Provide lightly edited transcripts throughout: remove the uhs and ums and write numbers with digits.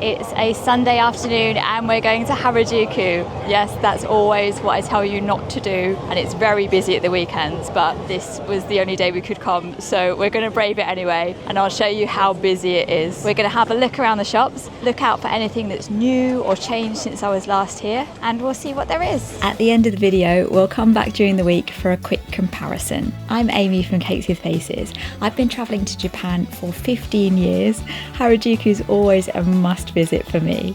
It's a Sunday afternoon and we're going to Harajuku. Yes, that's always what I tell you not to do, and it's very busy at the weekends, but this was the only day we could come, so we're going to brave it anyway, and I'll show you how busy it is. We're going to have a look around the shops, look out for anything that's new or changed since I was last here, and we'll see what there is. At the end of the video, we'll come back during the week for a quick comparison. I'm Amy from Cakes with Faces. I've been travelling to Japan for 15 years. Harajuku's always a must visit for me.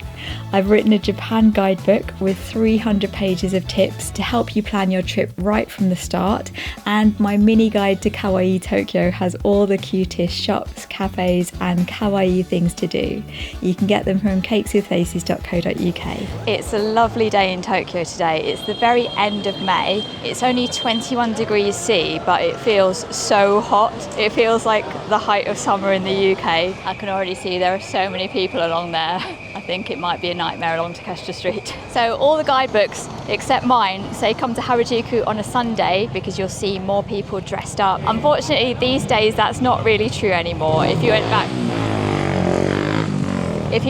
I've written a Japan guidebook with 300 pages of tips to help you plan your trip right from the start, and my mini guide to kawaii Tokyo has all the cutest shops, cafes and kawaii things to do. You can get them from cakeswithfaces.co.uk. It's a lovely day in Tokyo today. It's the very end of May. It's only 21 degrees C, but it feels so hot. It feels like the height of summer in the UK. I can already see there are so many people along there. I think it might be a nightmare along Takeshita Street. So all the guidebooks, except mine, say come to Harajuku on a Sunday because you'll see more people dressed up. Unfortunately, these days that's not really true anymore. If you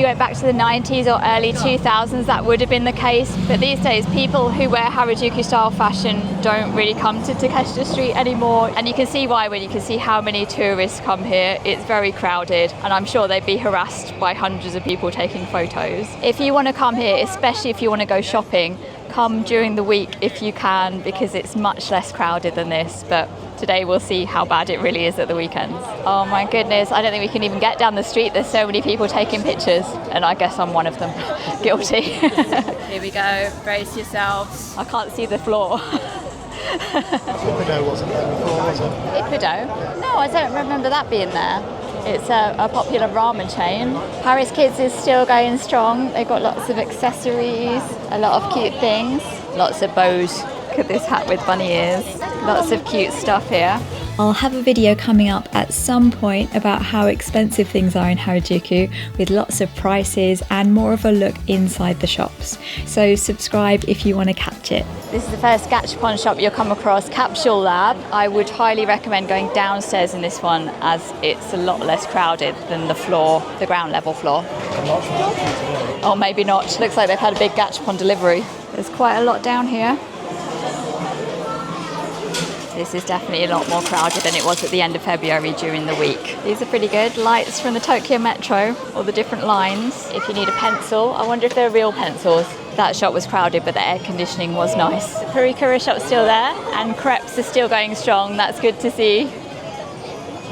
went back to the 90s or early 2000s, that would have been the case. But these days, people who wear Harajuku style fashion don't really come to Takeshita Street anymore. And you can see why when you can see how many tourists come here. It's very crowded, and I'm sure they'd be harassed by hundreds of people taking photos. If you want to come here, especially if you want to go shopping, come during the week if you can, because it's much less crowded than this. But today we'll see how bad it really is at the weekends. Oh my goodness, I don't think we can even get down the street. There's so many people taking pictures, and I guess I'm one of them. Guilty. Here we go, brace yourselves. I can't see the floor. Ippudo wasn't there before, was it? Ippudo? No, I don't remember that being there. It's a popular ramen chain. Paris Kids is still going strong. They've got lots of accessories, a lot of cute things, lots of bows. Look at this hat with bunny ears. Lots of cute stuff here. I'll have a video coming up at some point about how expensive things are in Harajuku, with lots of prices and more of a look inside the shops. So subscribe if you want to catch it. This is the first gachapon shop you'll come across, Capsule Lab. I would highly recommend going downstairs in this one, as it's a lot less crowded than the ground level floor. Oh, maybe not. Looks like they've had a big gachapon delivery. There's quite a lot down here. This is definitely a lot more crowded than it was at the end of February during the week. These are pretty good. Lights from the Tokyo Metro, all the different lines. If you need a pencil, I wonder if they're real pencils. That shop was crowded, but the air conditioning was nice. The Purikura shop's still there, and crepes are still going strong. That's good to see.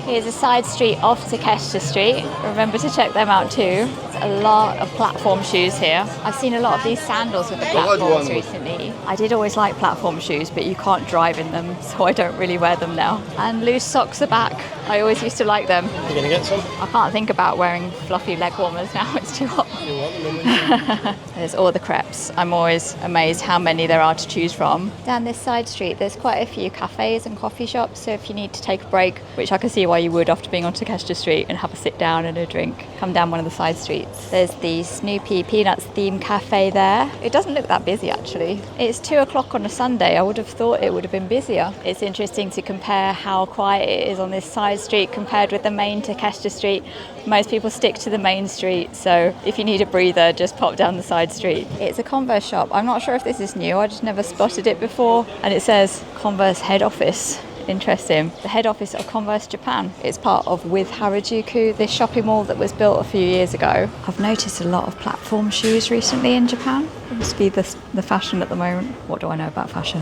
Here's a side street off Takeshita Street. Remember to check them out too. There's a lot of platform shoes here. I've seen a lot of these sandals with the platforms recently. I did always like platform shoes, but you can't drive in them, so I don't really wear them now. And loose socks are back. I always used to like them. You're going to get some? I can't think about wearing fluffy leg warmers now, it's too hot. You want them? There's all the crepes. I'm always amazed how many there are to choose from. Down this side street, there's quite a few cafes and coffee shops, so if you need to take a break, which I can see why you would after being on Takeshita Street, and have a sit down and a drink, come down one of the side streets. There's the Snoopy Peanuts themed cafe there. It doesn't look that busy actually. It's 2 o'clock on a Sunday. I would have thought it would have been busier. It's interesting to compare how quiet it is on this side street compared with the main Takeshita Street. Most people stick to the main street, so if you need a breather, just pop down the side street. It's a Converse shop. I'm not sure if this is new. I just never spotted it before, and it says Converse head office. Interesting. The head office of Converse Japan. It's part of With Harajuku, this shopping mall that was built a few years ago. I've noticed a lot of platform shoes recently in Japan. It must be the fashion at the moment. What do I know about fashion?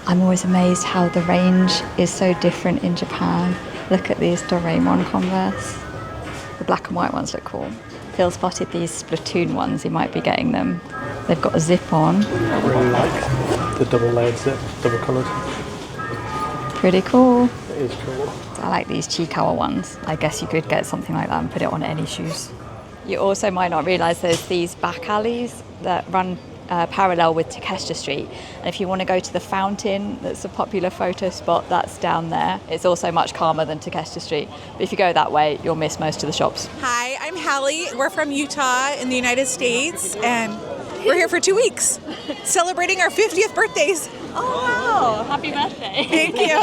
I'm always amazed how the range is so different in Japan. Look at these Doraemon Converse. The black and white ones look cool. Phil spotted these Splatoon ones. He might be getting them. They've got a zip on. I really like the double layered zip, double coloured. Pretty cool. It is cool. I like these Chikawa ones. I guess you could get something like that and put it on any shoes. You also might not realise there's these back alleys that run parallel with Takeshita Street. And if you want to go to the fountain, that's a popular photo spot, that's down there. It's also much calmer than Takeshita Street. But if you go that way, you'll miss most of the shops. Hi, I'm Hallie. We're from Utah in the United States, and we're here for 2 weeks celebrating our 50th birthdays. Oh, wow. Happy birthday. Thank you.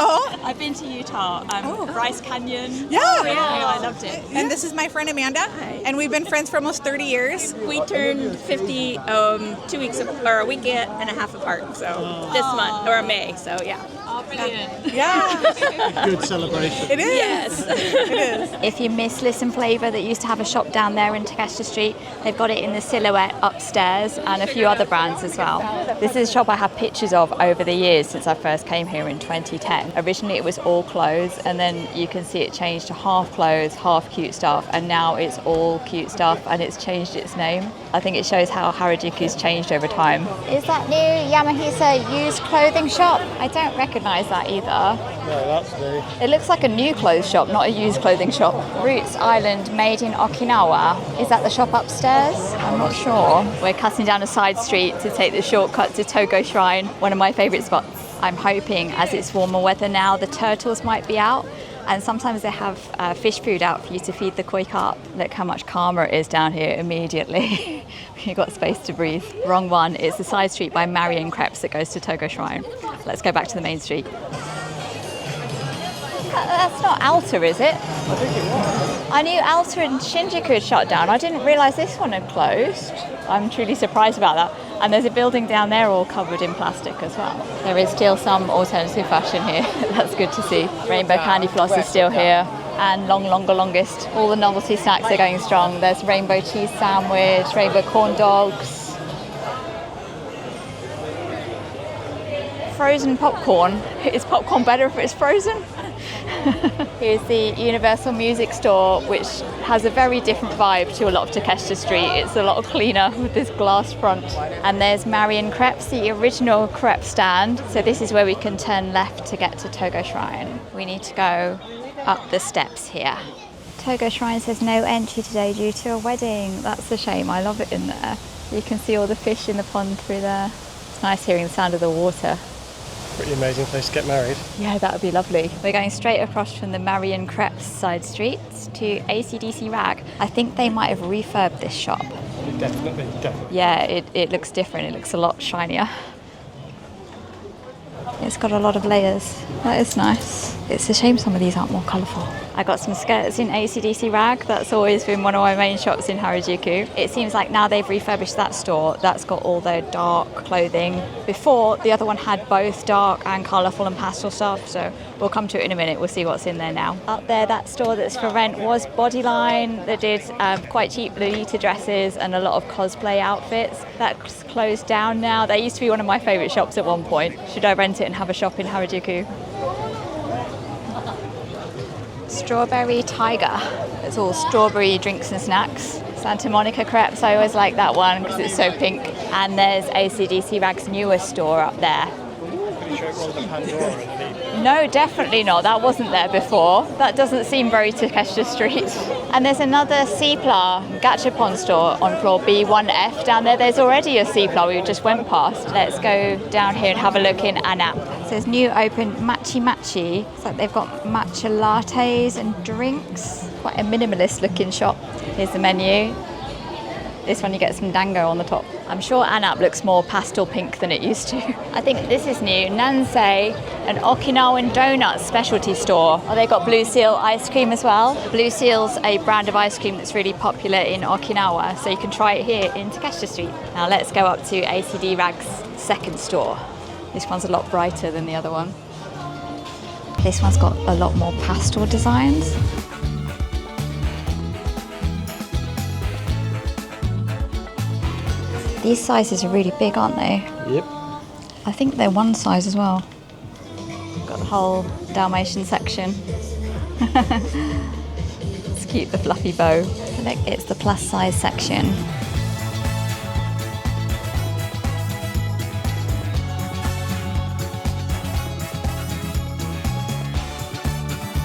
I've been to Utah. Bryce Canyon. Yeah. I loved it. And this is my friend Amanda. Hi. And we've been friends for almost 30 years. We turned 50 or a week and a half apart, so this month, or May, so yeah. Oh, brilliant. Yeah. Good celebration. It is. Yes. It is. If you miss Listen Flavour, that used to have a shop down there in Takeshita Street, they've got it in the Silhouette upstairs and a few other brands as well. This is a shop I have pictures of over the years since I first came here in 2010. Originally it was all clothes, and then you can see it changed to half clothes, half cute stuff, and now it's all cute stuff, and it's changed its name. I think it shows how Harajuku's changed over time. Is that new Yamahisa used clothing shop? I don't recognise that either. No, that's new. It looks like a new clothes shop, not a used clothing shop. Roots Island, made in Okinawa. Is that the shop upstairs? I'm not sure. We're cutting down a side street to take the shortcut to Togo Shrine, one of my favourite spots. I'm hoping, as it's warmer weather now, the turtles might be out. And sometimes they have fish food out for you to feed the koi carp. Look how much calmer it is down here immediately. You've got space to breathe. Wrong one. It's the side street by Marion Crepes that goes to Togo Shrine. Let's go back to the main street. That's not Alta, is it? I think it was. I knew Alta and Shinjuku had shut down. I didn't realise this one had closed. I'm truly surprised about that. And there's a building down there all covered in plastic as well. There is still some alternative fashion here. That's good to see. Rainbow Candy Floss is still here. And longest. All the novelty snacks are going strong. There's rainbow cheese sandwich, rainbow corn dogs. Frozen popcorn. Is popcorn better if it's frozen? Here's the Universal Music Store, which has a very different vibe to a lot of Takeshita Street. It's a lot cleaner with this glass front. And there's Marion Crepes, the original crepe stand. So this is where we can turn left to get to Togo Shrine. We need to go up the steps here. Togo Shrine says no entry today due to a wedding. That's a shame. I love it in there. You can see all the fish in the pond through there. It's nice hearing the sound of the water. Pretty amazing place to get married. Yeah, that would be lovely. We're going straight across from the Marion Crepes side streets to AC/DC Rag. I think they might have refurbed this shop. Definitely. Yeah, it looks different. It looks a lot shinier. It's got a lot of layers. That is nice. It's a shame some of these aren't more colourful. I got some skirts in AC/DC Rag. That's always been one of my main shops in Harajuku. It seems like now they've refurbished that store. That's got all their dark clothing. Before, the other one had both dark and colourful and pastel stuff, so we'll come to it in a minute. We'll see what's in there now. Up there, that store that's for rent was Bodyline. That did quite cheap Lolita dresses and a lot of cosplay outfits. That's closed down now. That used to be one of my favourite shops at one point. Should I rent it and have a shop in Harajuku? Strawberry Tiger. It's all strawberry drinks and snacks. Santa Monica Crepes, I always like that one because it's so pink. And there's AC/DC Rag's newest store up there. Pretty sure it was the Pandora underneath. No, definitely not. That wasn't there before. That doesn't seem very Takeshita Street. And there's another Cpla Gachapon store on floor B1F down there. There's already a Cpla we just went past. Let's go down here and have a look in Anap. It says new open Machi Machi. It's like they've got matcha lattes and drinks. Quite a minimalist looking shop. Here's the menu. This one you get some dango on the top. I'm sure Anap looks more pastel pink than it used to. I think this is new. Nansei, an Okinawan donut specialty store. Oh, they've got Blue Seal ice cream as well. Blue Seal's a brand of ice cream that's really popular in Okinawa, so you can try it here in Takeshita Street. Now let's go up to ACD Rag's second store. This one's a lot brighter than the other one. This one's got a lot more pastel designs. These sizes are really big, aren't they? Yep. I think they're one size as well. Got the whole Dalmatian section. It's cute, the fluffy bow. Look, it's the plus size section.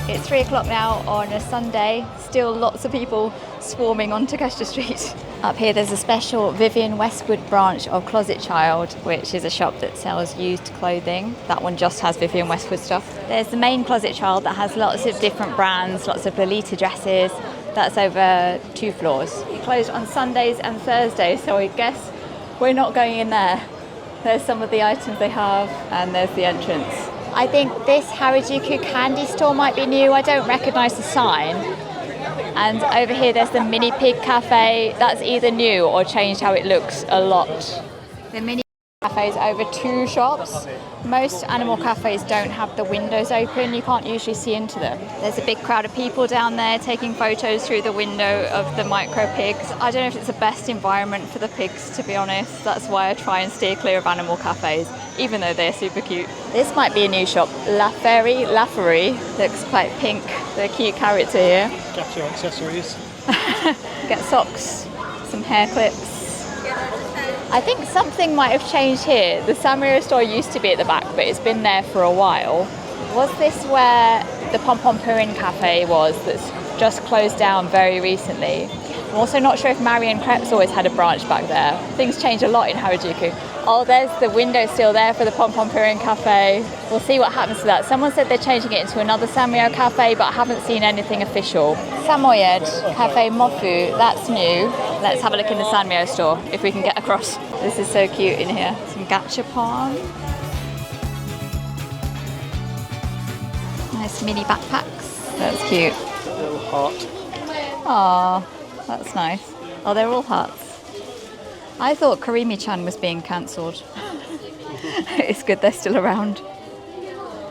It's 3 o'clock now on a Sunday. Still lots of people swarming on Takeshita Street. Up here there's a special Vivienne Westwood branch of Closet Child, which is a shop that sells used clothing. That one just has Vivienne Westwood stuff. There's the main Closet Child that has lots of different brands, lots of Lolita dresses. That's over 2 floors. It closed on Sundays and Thursdays, so I guess we're not going in there. There's some of the items they have, and there's the entrance. I think this Harajuku candy store might be new. I don't recognise the sign. And over here there's the mini pig cafe. That's either new or changed how it looks a lot. The mini cafes over 2 shops. Most animal cafes don't have the windows open. You can't usually see into them. There's a big crowd of people down there taking photos through the window of the micro pigs. I don't know if it's the best environment for the pigs, to be honest. That's why I try and steer clear of animal cafes, even though they're super cute. This might be a new shop. Laforet looks quite pink. The cute character here. Get your accessories. Get socks, some hair clips. I think something might have changed here. The samurai store used to be at the back, but it's been there for a while. Was this where the Pom Pom Purin cafe was that's just closed down very recently? I'm also not sure if Marion Crepes always had a branch back there. Things change a lot in Harajuku. Oh, there's the window still there for the Pom Pom Purin cafe. We'll see what happens to that. Someone said they're changing it into another samurai cafe, but I haven't seen anything official. Samoyed Cafe Mofu, that's new. Let's have a look in the Sanmyo store if we can get across. This is so cute in here. Some gachapon. Nice mini backpacks. That's cute. A little heart. Aww, that's nice. Oh, they're all hearts. I thought Karimi-chan was being cancelled. It's good they're still around.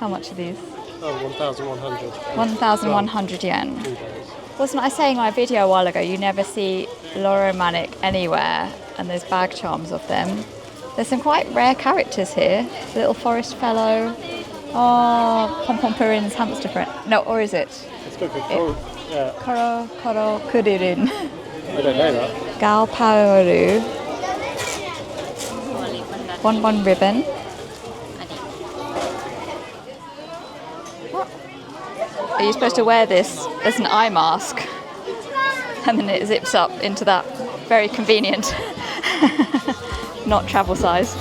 How much are these? Oh, 1,100. 1,100 yen. 2 days. Wasn't I saying in my video a while ago, you never see Loromanic anywhere, and there's bag charms of them. There's some quite rare characters here. Little forest fellow. Oh, Pom Pom Purin's hamster friend. No, or is it? It's good for cool. Yeah. Koro Kuririn. I don't know that. Gal Paoru. Bonbon ribbon. What? Are you supposed to wear this as an eye mask? And then it zips up into that. Very convenient. Not travel size.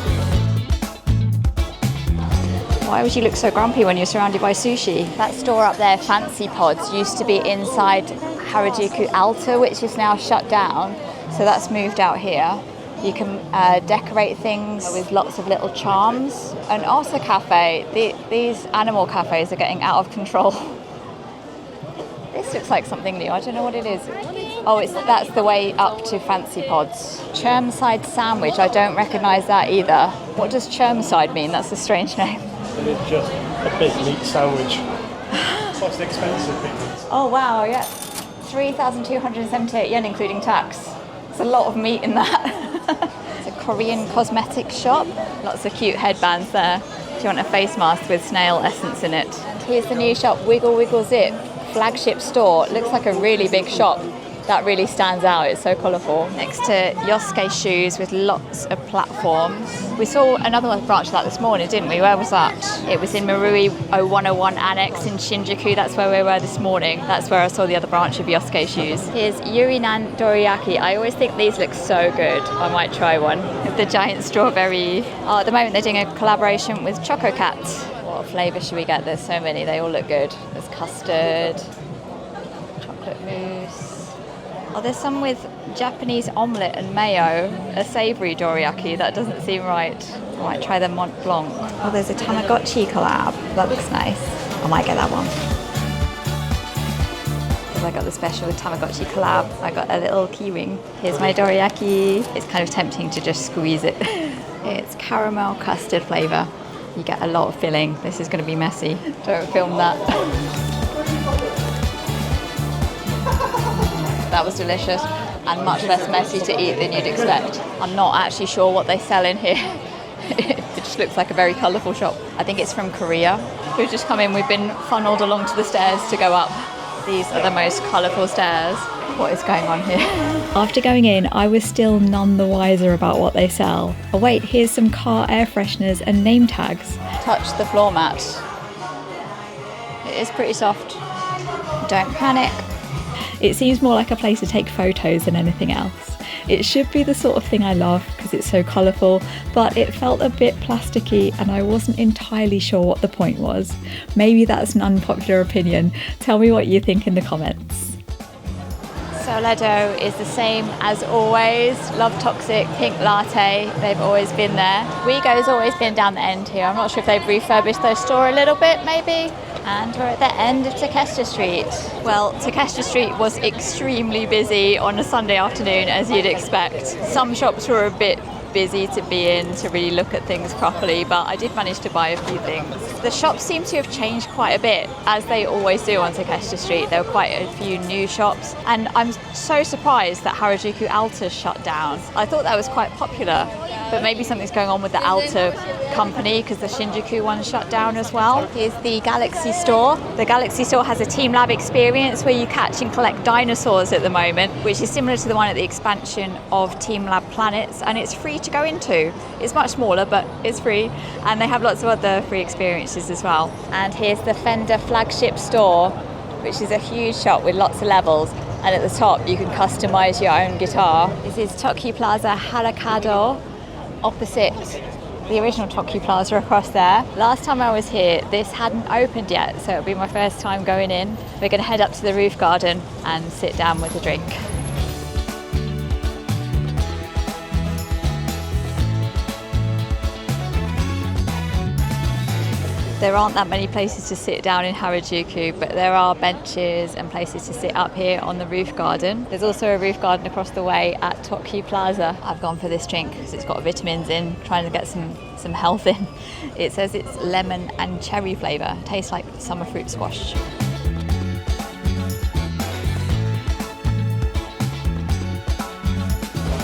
Why would you look so grumpy when you're surrounded by sushi? That store up there, Fancy Pods, used to be inside Harajuku Alta, which is now shut down. So that's moved out here. You can decorate things with lots of little charms. And also cafe, these animal cafes are getting out of control. This looks like something new. I don't know what it is. Oh, that's the way up to Fancy Pods. Chermside sandwich. I don't recognise that either. What does Chermside mean? That's a strange name. And it's just a big meat sandwich. What's the expensive big meat? Oh wow, yeah. 3,278 yen including tax. It's a lot of meat in that. It's a Korean cosmetic shop. Lots of cute headbands there. Do you want a face mask with snail essence in it? Here's the new shop, Wiggle Wiggle Zip. Flagship store. It looks like a really big shop. That really stands out. It's so colourful. Next to Yosuke shoes with lots of platforms. We saw another branch of that this morning, didn't we? Where was that? It was in Marui 0101 Annex in Shinjuku. That's where we were this morning. That's where I saw the other branch of Yosuke shoes. Here's Yurinan Doriyaki. I always think these look so good. I might try one. With the giant strawberry. Oh, at the moment they're doing a collaboration with Choco Cat. What flavour should we get? There's so many. They all look good. There's custard, chocolate mousse. Oh, there's some with Japanese omelette and mayo, a savoury doriyaki. That doesn't seem right. I might try the Mont Blanc. Oh, there's a Tamagotchi collab. That looks nice. I might get that one. Because I got the special Tamagotchi collab. I got a little key ring. Here's my doriyaki. It's kind of tempting to just squeeze it. It's caramel custard flavour. You get a lot of filling. This is going to be messy. Don't film that. That was delicious and much less messy to eat than you'd expect. I'm not actually sure what they sell in here. It just looks like a very colourful shop. I think it's from Korea. We've just come in, we've been funneled along to the stairs to go up. These are the most colourful stairs. What is going on here? After going in, I was still none the wiser about what they sell. Oh wait, here's some car air fresheners and name tags. Touch the floor mat. It is pretty soft. Don't panic. It seems more like a place to take photos than anything else. It should be the sort of thing I love because it's so colourful, but it felt a bit plasticky and I wasn't entirely sure what the point was. Maybe that's an unpopular opinion. Tell me what you think in the comments. So Sourdough is the same as always. Love Toxic, pink latte. They've always been there. Weego's always been down the end here. I'm not sure if they've refurbished their store a little bit, maybe. And we're at the end of Takeshita Street. Well, Takeshita Street was extremely busy on a Sunday afternoon, as you'd expect. Some shops were a bit busy to be in to really look at things properly, but I did manage to buy a few things. The shops seem to have changed quite a bit, as they always do on Takeshita Street. There were quite a few new shops, and I'm so surprised that Harajuku Alta shut down. I thought that was quite popular, but maybe something's going on with the Alta company because the Shinjuku one shut down as well. Here's the Galaxy store. The Galaxy store has a Team Lab experience where you catch and collect dinosaurs at the moment, which is similar to the one at the expansion of Team Lab Planets, and it's free to go into. It's much smaller, but it's free, and they have lots of other free experiences as well. And here's the Fender flagship store, which is a huge shop with lots of levels, and at the top you can customize your own guitar. This is Tokyu Plaza Harakado, opposite the original Tokyu Plaza across there. Last time I was here, this hadn't opened yet, so it'll be my first time going in. We're going to head up to the roof garden and sit down with a drink. There aren't that many places to sit down in Harajuku, but there are benches and places to sit up here on the roof garden. There's also a roof garden across the way at Tokyu Plaza. I've gone for this drink because it's got vitamins in, trying to get some health in. It says it's lemon and cherry flavour. Tastes like summer fruit squash.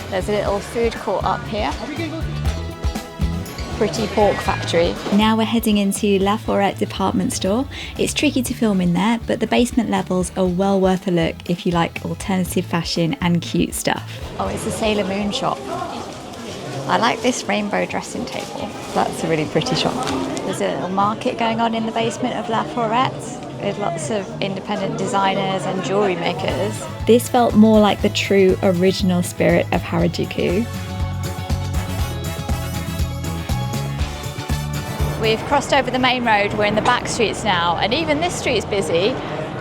There's a little food court up here. Pretty pork factory. Now we're heading into Laforet department store. It's tricky to film in there, but the basement levels are well worth a look if you like alternative fashion and cute stuff. Oh, it's a Sailor Moon shop. I like this rainbow dressing table. That's a really pretty shop. There's a little market going on in the basement of Laforet with lots of independent designers and jewellery makers. This felt more like the true original spirit of Harajuku. We've crossed over the main road, we're in the backstreets now, and even this street's busy,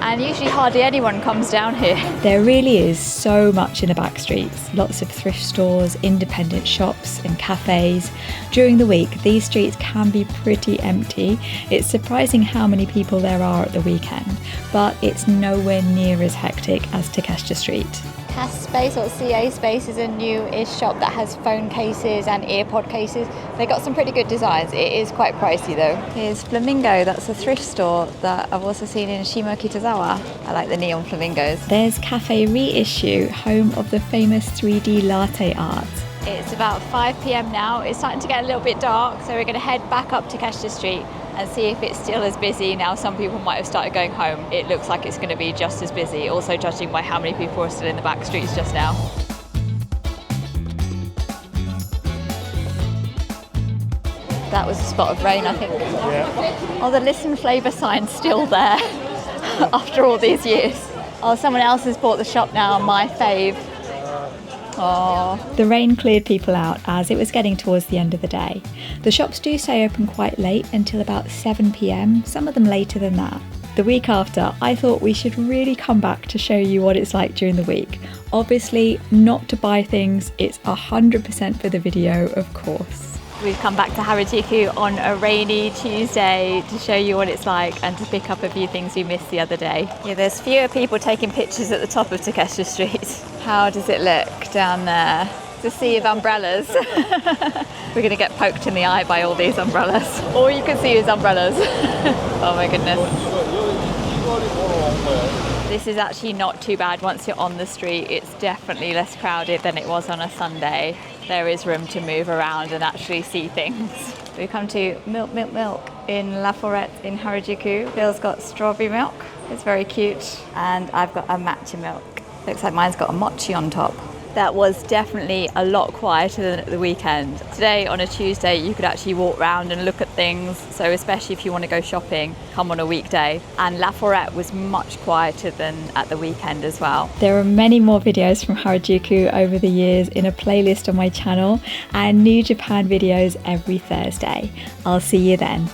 and usually hardly anyone comes down here. There really is so much in the backstreets. Lots of thrift stores, independent shops and cafes. During the week, these streets can be pretty empty. It's surprising how many people there are at the weekend, but it's nowhere near as hectic as Takeshita Street. CAS Space or CA Space is a new-ish shop that has phone cases and earpod cases. They got some pretty good designs. It is quite pricey though. Here's Flamingo, that's a thrift store that I've also seen in Shimokitazawa. I like the neon flamingos. There's Cafe Reissue, home of the famous 3D latte art. It's about 5 p.m. now. It's starting to get a little bit dark, so we're going to head back up to Takeshita Street and see if it's still as busy. Now some people might have started going home. It looks like it's going to be just as busy, also judging by how many people are still in the back streets just now. That was a spot of rain, I think. Yeah. Oh, the Listen Flavour sign's still there after all these years. Oh, someone else has bought the shop now, my fave. Oh. The rain cleared people out as it was getting towards the end of the day. The shops do stay open quite late until about 7 p.m, some of them later than that. The week after, I thought we should really come back to show you what it's like during the week. Obviously, not to buy things, it's 100% for the video, of course. We've come back to Harajuku on a rainy Tuesday to show you what it's like and to pick up a few things we missed the other day. Yeah, there's fewer people taking pictures at the top of Takeshita Street. How does it look down there? It's a sea of umbrellas. We're going to get poked in the eye by all these umbrellas. All you can see is umbrellas. Oh my goodness. This is actually not too bad once you're on the street. It's definitely less crowded than it was on a Sunday. There is room to move around and actually see things. We come to Milk in Laforet in Harajuku. Bill's got strawberry milk. It's very cute. And I've got a matcha milk. Looks like mine's got a mochi on top. That was definitely a lot quieter than at the weekend. Today on a Tuesday you could actually walk around and look at things, so especially if you want to go shopping, come on a weekday. And Laforet was much quieter than at the weekend as well. There are many more videos from Harajuku over the years in a playlist on my channel, and new Japan videos every Thursday. I'll see you then.